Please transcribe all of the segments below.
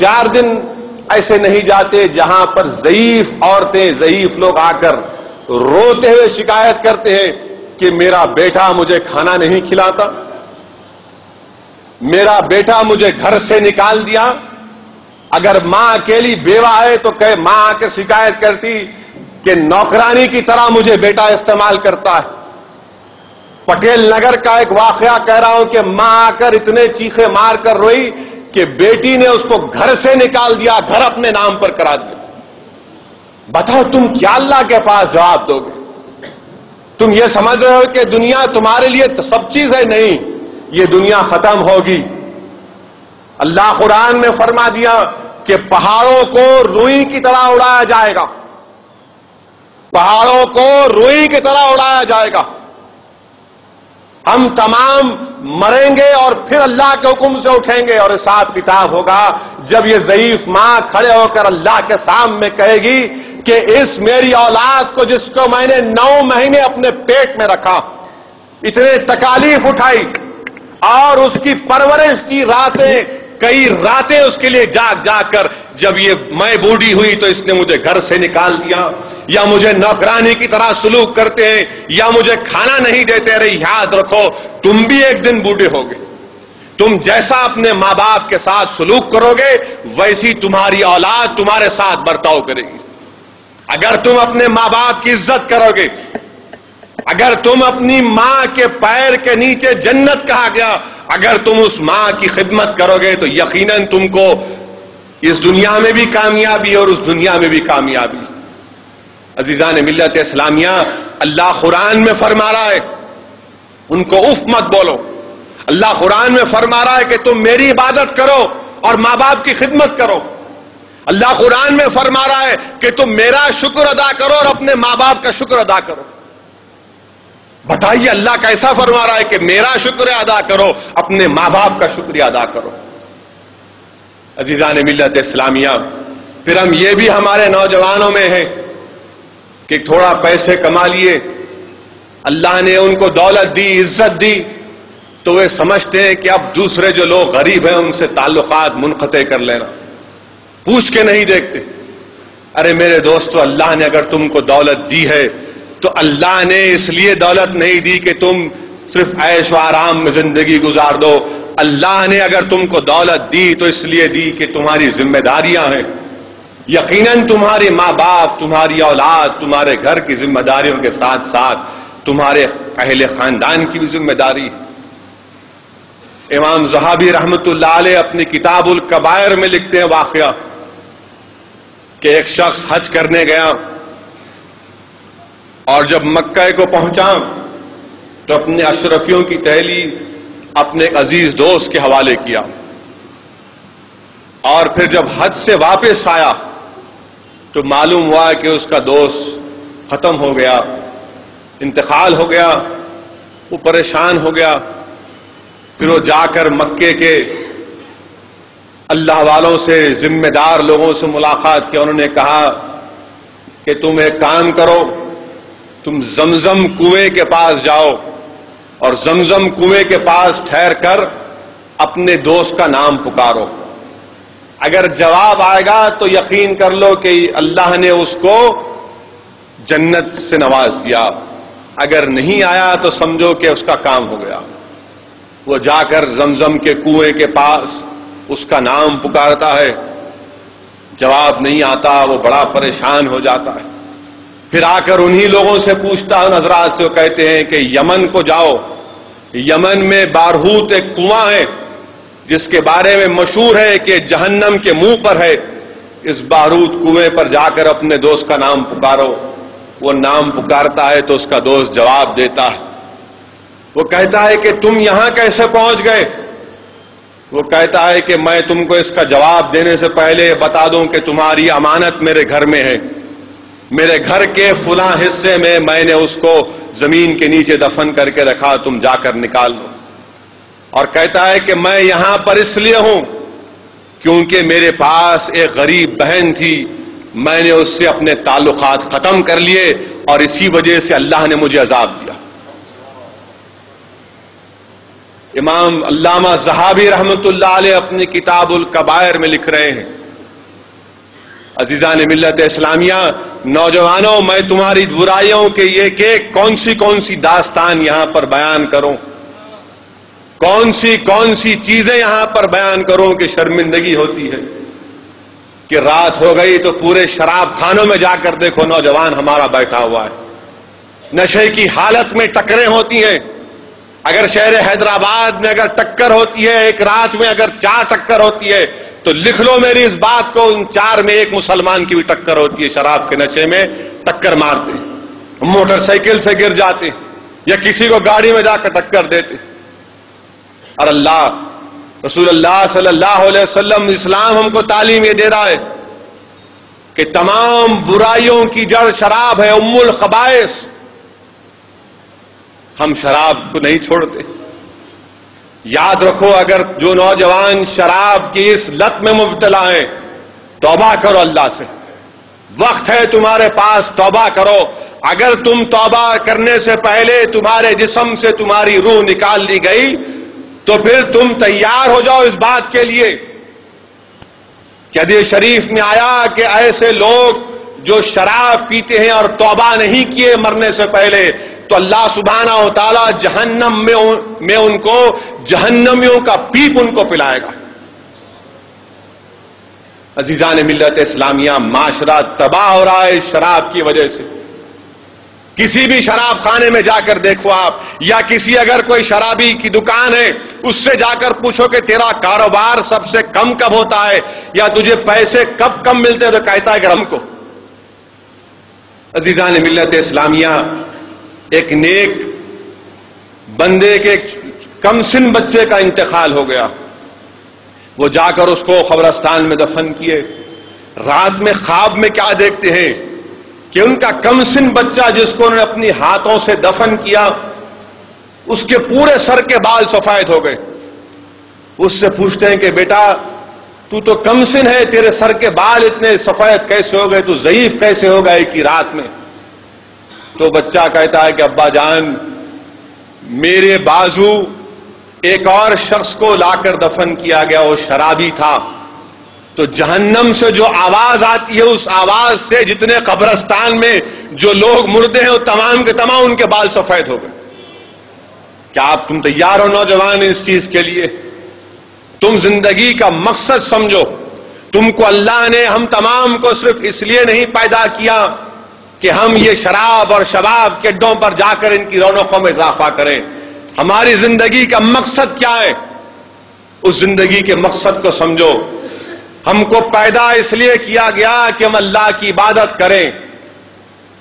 4 دن ایسے نہیں جاتے جہاں پر ضعیف عورتیں، ضعیف لوگ آ کر روتے ہوئے شکایت کرتے ہیں کہ میرا بیٹا مجھے کھانا نہیں کھلاتا، میرا بیٹا مجھے گھر سے نکال دیا۔ اگر ماں اکیلی بیوہ ہے تو کہ ماں آ کے شکایت کرتی کہ نوکرانی کی طرح مجھے بیٹا استعمال کرتا ہے۔ پٹیل نگر کا ایک واقعہ کہہ رہا ہوں کہ ماں آ کر اتنے چیخے مار کر روئی کہ بیٹی نے اس کو گھر سے نکال دیا، گھر اپنے نام پر کرا دیا۔ بتاؤ تم کیا اللہ کے پاس جواب دو گے؟ تم یہ سمجھ رہے ہو کہ دنیا تمہارے لیے سب چیز ہے؟ نہیں، یہ دنیا ختم ہوگی۔ اللہ قرآن میں فرما دیا کہ پہاڑوں کو روئی کی طرح اڑایا جائے گا، پہاڑوں کو روئی کی طرح اڑایا جائے گا۔ ہم تمام مریں گے اور پھر اللہ کے حکم سے اٹھیں گے اور حساب کتاب ہوگا۔ جب یہ ضعیف ماں کھڑے ہو کر اللہ کے سامنے کہے گی کہ اس میری اولاد کو جس کو میں نے 9 مہینے اپنے پیٹ میں رکھا، اتنے تکالیف اٹھائی اور اس کی پرورش کی راتیں، کئی راتیں اس کے لیے جاگ جاگ کر، جب یہ میں بوڑھی ہوئی تو اس نے مجھے گھر سے نکال دیا، یا مجھے نوکرانی کی طرح سلوک کرتے ہیں، یا مجھے کھانا نہیں دیتے۔ ارے یاد رکھو تم بھی ایک دن بوڑھے ہوگے، تم جیسا اپنے ماں باپ کے ساتھ سلوک کرو گے ویسی تمہاری اولاد تمہارے ساتھ برتاؤ کرے گی۔ اگر تم اپنے ماں باپ کی عزت کرو گے، اگر تم اپنی ماں کے پیر کے نیچے جنت کہا گیا، اگر تم اس ماں کی خدمت کرو گے تو یقیناً تم کو اس دنیا میں بھی کامیابی اور اس دنیا میں بھی کامیابی۔ عزیزان ملت اسلامیہ، اللہ قرآن میں فرما رہا ہے ان کو اف مت بولو۔ اللہ قرآن میں فرما رہا ہے کہ تم میری عبادت کرو اور ماں باپ کی خدمت کرو۔ اللہ قرآن میں فرما رہا ہے کہ تم میرا شکر ادا کرو اور اپنے ماں باپ کا شکر ادا کرو۔ بتائیے اللہ کیسا فرما رہا ہے کہ میرا شکر ادا کرو، اپنے ماں باپ کا شکریہ ادا کرو۔ عزیزان ملت اسلامیہ، پھر ہم یہ بھی ہمارے نوجوانوں میں ہیں کہ تھوڑا پیسے کما لیے، اللہ نے ان کو دولت دی، عزت دی، تو وہ سمجھتے ہیں کہ اب دوسرے جو لوگ غریب ہیں ان سے تعلقات منقطع کر لینا، پوچھ کے نہیں دیکھتے۔ ارے میرے دوستو، اللہ نے اگر تم کو دولت دی ہے تو اللہ نے اس لیے دولت نہیں دی کہ تم صرف عیش و آرام میں زندگی گزار دو۔ اللہ نے اگر تم کو دولت دی تو اس لیے دی کہ تمہاری ذمہ داریاں ہیں۔ یقیناً تمہارے ماں باپ، تمہاری اولاد، تمہارے گھر کی ذمہ داریوں کے ساتھ ساتھ تمہارے اہل خاندان کی بھی ذمہ داری ہے۔ امام زہابی رحمت اللہ علیہ اپنی کتاب الکبائر میں لکھتے ہیں واقعہ کہ ایک شخص حج کرنے گیا اور جب مکہ کو پہنچا تو اپنے اشرفیوں کی تحویل اپنے ایک عزیز دوست کے حوالے کیا، اور پھر جب حج سے واپس آیا تو معلوم ہوا کہ اس کا دوست ختم ہو گیا، انتقال ہو گیا، وہ پریشان ہو گیا۔ پھر وہ جا کر مکے کے اللہ والوں سے، ذمہ دار لوگوں سے ملاقات کی۔ انہوں نے کہا کہ تم ایک کام کرو، تم زمزم کنویں کے پاس جاؤ اور زمزم کنویں کے پاس ٹھہر کر اپنے دوست کا نام پکارو۔ اگر جواب آئے گا تو یقین کر لو کہ اللہ نے اس کو جنت سے نواز دیا، اگر نہیں آیا تو سمجھو کہ اس کا کام ہو گیا۔ وہ جا کر زمزم کے کنویں کے پاس اس کا نام پکارتا ہے، جواب نہیں آتا، وہ بڑا پریشان ہو جاتا ہے۔ پھر آ کر انہی لوگوں سے پوچھتا ہے، حضرات سے، وہ کہتے ہیں کہ یمن کو جاؤ، یمن میں بارہوت ایک کنواں ہے جس کے بارے میں مشہور ہے کہ جہنم کے منہ پر ہے، اس بارہوت کنویں پر جا کر اپنے دوست کا نام پکارو۔ وہ نام پکارتا ہے تو اس کا دوست جواب دیتا ہے۔ وہ کہتا ہے کہ تم یہاں کیسے پہنچ گئے؟ وہ کہتا ہے کہ میں تم کو اس کا جواب دینے سے پہلے بتا دوں کہ تمہاری امانت میرے گھر میں ہے، میرے گھر کے فلاں حصے میں نے اس کو زمین کے نیچے دفن کر کے رکھا، تم جا کر نکال لو۔ اور کہتا ہے کہ میں یہاں پر اس لیے ہوں کیونکہ میرے پاس ایک غریب بہن تھی، میں نے اس سے اپنے تعلقات ختم کر لیے اور اسی وجہ سے اللہ نے مجھے عذاب دیا۔ امام علامہ ذہابی رحمۃ اللہ علیہ اپنی کتاب الکبائر میں لکھ رہے ہیں، عزیزان ملت اسلامیہ، نوجوانوں، میں تمہاری برائیوں کے یہ کہ کون سی داستان یہاں پر بیان کروں، کون سی چیزیں یہاں پر بیان کروں کہ شرمندگی ہوتی ہے کہ رات ہو گئی تو پورے شراب خانوں میں جا کر دیکھو نوجوان ہمارا بیٹھا ہوا ہے، نشے کی حالت میں ٹکریں ہوتی ہیں۔ اگر شہر حیدرآباد میں اگر ٹکر ہوتی ہے، ایک رات میں اگر 4 ٹکر ہوتی ہے تو لکھ لو میری اس بات کو، ان 4 میں ایک مسلمان کی بھی ٹکر ہوتی ہے، شراب کے نشے میں ٹکر مارتے، موٹر سائیکل سے گر جاتے یا کسی کو گاڑی میں جا کر ٹکر دیتے۔ اور رسول اللہ صلی اللہ علیہ وسلم، اسلام ہم کو تعلیم یہ دے رہا ہے کہ تمام برائیوں کی جڑ شراب ہے، ام الخبائث۔ ہم شراب کو نہیں چھوڑتے۔ یاد رکھو، اگر جو نوجوان شراب کی اس لت میں مبتلا ہیں، توبہ کرو اللہ سے، وقت ہے تمہارے پاس، توبہ کرو۔ اگر تم توبہ کرنے سے پہلے تمہارے جسم سے تمہاری روح نکال لی گئی تو پھر تم تیار ہو جاؤ اس بات کے لیے کہ حدیث شریف میں آیا کہ ایسے لوگ جو شراب پیتے ہیں اور توبہ نہیں کیے مرنے سے پہلے، تو اللہ سبحانہ و تعالی جہنم میں ان کو جہنمیوں کا پیپ ان کو پلائے گا۔ عزیزان ملت اسلامیہ، معاشرہ تباہ ہو رہا ہے شراب کی وجہ سے۔ کسی بھی شراب خانے میں جا کر دیکھو آپ، یا کسی اگر کوئی شرابی کی دکان ہے اس سے جا کر پوچھو کہ تیرا کاروبار سب سے کم کب ہوتا ہے یا تجھے پیسے کب کم ملتے ہیں، تو کہتا ہے کہ ہم کو۔ عزیزان ملت اسلامیہ، ایک نیک بندے کے کم سن بچے کا انتقال ہو گیا، وہ جا کر اس کو قبرستان میں دفن کیے۔ رات میں خواب میں کیا دیکھتے ہیں کہ ان کا کم سن بچہ جس کو انہوں نے اپنی ہاتھوں سے دفن کیا، اس کے پورے سر کے بال سفید ہو گئے۔ اس سے پوچھتے ہیں کہ بیٹا تو کم سن ہے، تیرے سر کے بال اتنے سفید کیسے ہو گئے، تو ضعیف کیسے ہو گئے ایک ہی رات میں؟ تو بچہ کہتا ہے کہ ابا جان، میرے بازو ایک اور شخص کو لا کر دفن کیا گیا، وہ شرابی تھا، تو جہنم سے جو آواز آتی ہے اس آواز سے جتنے قبرستان میں جو لوگ مردے ہیں وہ تمام کے تمام ان کے بال سفید ہو گئے۔ کیا تم تیار ہو نوجوان اس چیز کے لیے؟ تم زندگی کا مقصد سمجھو، تم کو اللہ نے ہم تمام کو صرف اس لیے نہیں پیدا کیا کہ ہم یہ شراب اور شباب کے اڈوں پر جا کر ان کی رونقوں میں اضافہ کریں۔ ہماری زندگی کا مقصد کیا ہے؟ اس زندگی کے مقصد کو سمجھو۔ ہم کو پیدا اس لیے کیا گیا کہ ہم اللہ کی عبادت کریں،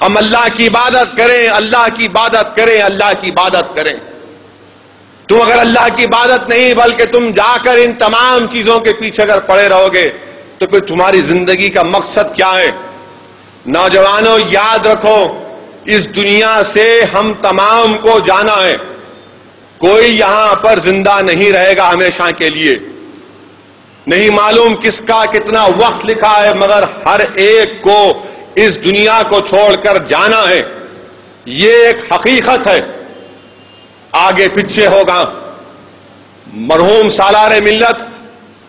ہم اللہ کی عبادت کریں، اللہ کی عبادت کریں، اللہ کی عبادت کریں۔ تم اگر اللہ کی عبادت نہیں بلکہ تم جا کر ان تمام چیزوں کے پیچھے اگر پڑے رہو گے تو پھر تمہاری زندگی کا مقصد کیا ہے؟ نوجوانوں، یاد رکھو، اس دنیا سے ہم تمام کو جانا ہے، کوئی یہاں پر زندہ نہیں رہے گا ہمیشہ کے لیے۔ نہیں معلوم کس کا کتنا وقت لکھا ہے، مگر ہر ایک کو اس دنیا کو چھوڑ کر جانا ہے، یہ ایک حقیقت ہے۔ آگے پیچھے ہوگا۔ مرحوم سالار ملت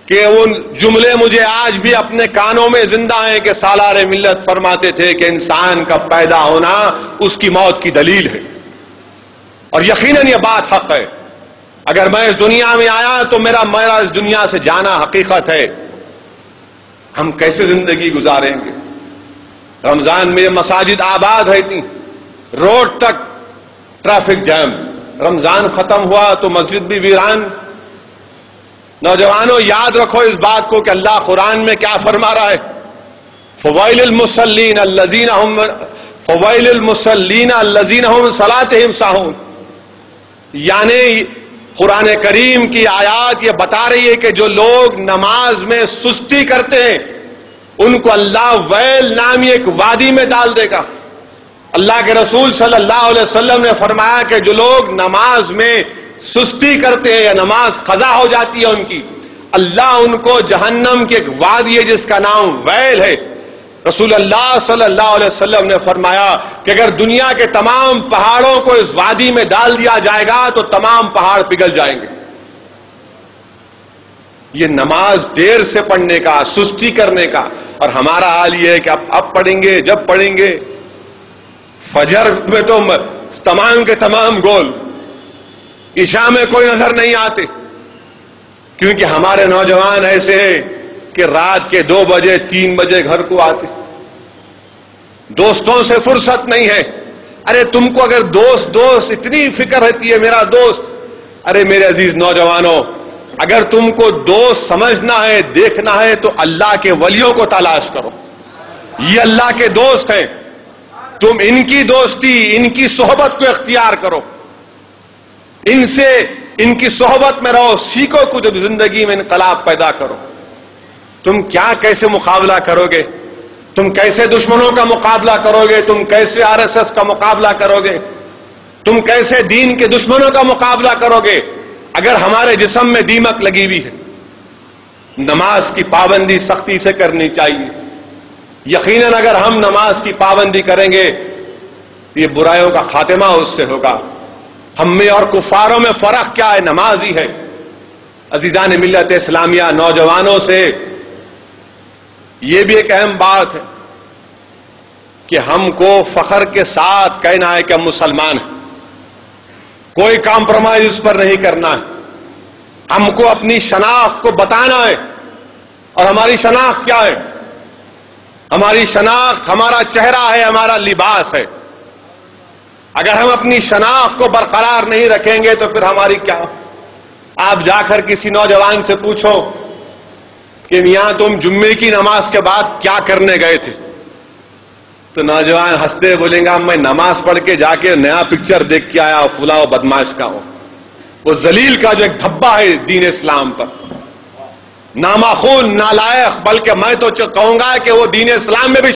کہ ان جملے مجھے آج بھی اپنے کانوں میں زندہ ہیں کہ سالار ملت فرماتے تھے کہ انسان کا پیدا ہونا اس کی موت کی دلیل ہے، اور یقیناً یہ بات حق ہے۔ اگر میں اس دنیا میں آیا تو میرا اس دنیا سے جانا حقیقت ہے۔ ہم کیسے زندگی گزاریں گے؟ رمضان میں مساجد آباد رہتی، روڈ تک ٹریفک جام، رمضان ختم ہوا تو مسجد بھی ویران۔ نوجوانوں، یاد رکھو اس بات کو کہ اللہ قرآن میں کیا فرما رہا ہے، فویل المصلین الذین هم صلاتهم ساہون۔ یعنی قرآن کریم کی آیات یہ بتا رہی ہے کہ جو لوگ نماز میں سستی کرتے ہیں ان کو اللہ ویل نامی ایک وادی میں ڈال دے گا۔ اللہ کے رسول صلی اللہ علیہ وسلم نے فرمایا کہ جو لوگ نماز میں سستی کرتے ہیں یا نماز قضا ہو جاتی ہے ان کی، اللہ ان کو جہنم کی ایک وادی ہے جس کا نام ویل ہے۔ رسول اللہ صلی اللہ علیہ وسلم نے فرمایا کہ اگر دنیا کے تمام پہاڑوں کو اس وادی میں ڈال دیا جائے گا تو تمام پہاڑ پگھل جائیں گے، یہ نماز دیر سے پڑھنے کا، سستی کرنے کا، اور ہمارا حال یہ ہے کہ اب پڑھیں گے، جب پڑھیں گے۔ فجر میں تو تمام کے تمام گول، عشاء میں کوئی نظر نہیں آتے، کیونکہ ہمارے نوجوان ایسے ہیں کہ رات کے 2 بجے 3 بجے گھر کو آتے، دوستوں سے فرصت نہیں ہے۔ ارے تم کو اگر دوست اتنی فکر رہتی ہے میرا دوست، ارے میرے عزیز نوجوانوں، اگر تم کو دوست سمجھنا ہے، دیکھنا ہے، تو اللہ کے ولیوں کو تلاش کرو، یہ اللہ کے دوست ہیں، تم ان کی دوستی، ان کی صحبت کو اختیار کرو، ان کی صحبت میں رہو، سیکھو کچھ، زندگی میں انقلاب پیدا کرو۔ تم کیسے مقابلہ کرو گے؟ تم کیسے دشمنوں کا مقابلہ کرو گے؟ تم کیسے RSS کا مقابلہ کرو گے؟ تم کیسے دین کے دشمنوں کا مقابلہ کرو گے اگر ہمارے جسم میں دیمک لگی ہوئی ہے؟ نماز کی پابندی سختی سے کرنی چاہیے۔ یقیناً اگر ہم نماز کی پابندی کریں گے تو یہ برائیوں کا خاتمہ اس سے ہوگا۔ ہم میں اور کفاروں میں فرق کیا ہے؟ نماز ہی ہے۔ عزیزان ملت اسلامیہ، نوجوانوں سے یہ بھی ایک اہم بات ہے کہ ہم کو فخر کے ساتھ کہنا ہے کہ ہم مسلمان ہیں، کوئی کمپرومائز اس پر نہیں کرنا ہے۔ ہم کو اپنی شناخت کو بتانا ہے، اور ہماری شناخت کیا ہے؟ ہماری شناخت ہمارا چہرہ ہے، ہمارا لباس ہے۔ اگر ہم اپنی شناخت کو برقرار نہیں رکھیں گے تو پھر ہماری کیا؟ آپ جا کر کسی نوجوان سے پوچھو کہ میاں تم جمعے کی نماز کے بعد کیا کرنے گئے تھے، تو نوجوان ہنستے بولیں گا میں نماز پڑھ کے جا کے نیا پکچر دیکھ کے آیا، فلاں بدماش کا ہو۔ وہ ذلیل کا جو ایک دھبا ہے دین اسلام پر، نامخون، نالائق، بلکہ میں تو کہوں گا کہ وہ دین اسلام میں بھی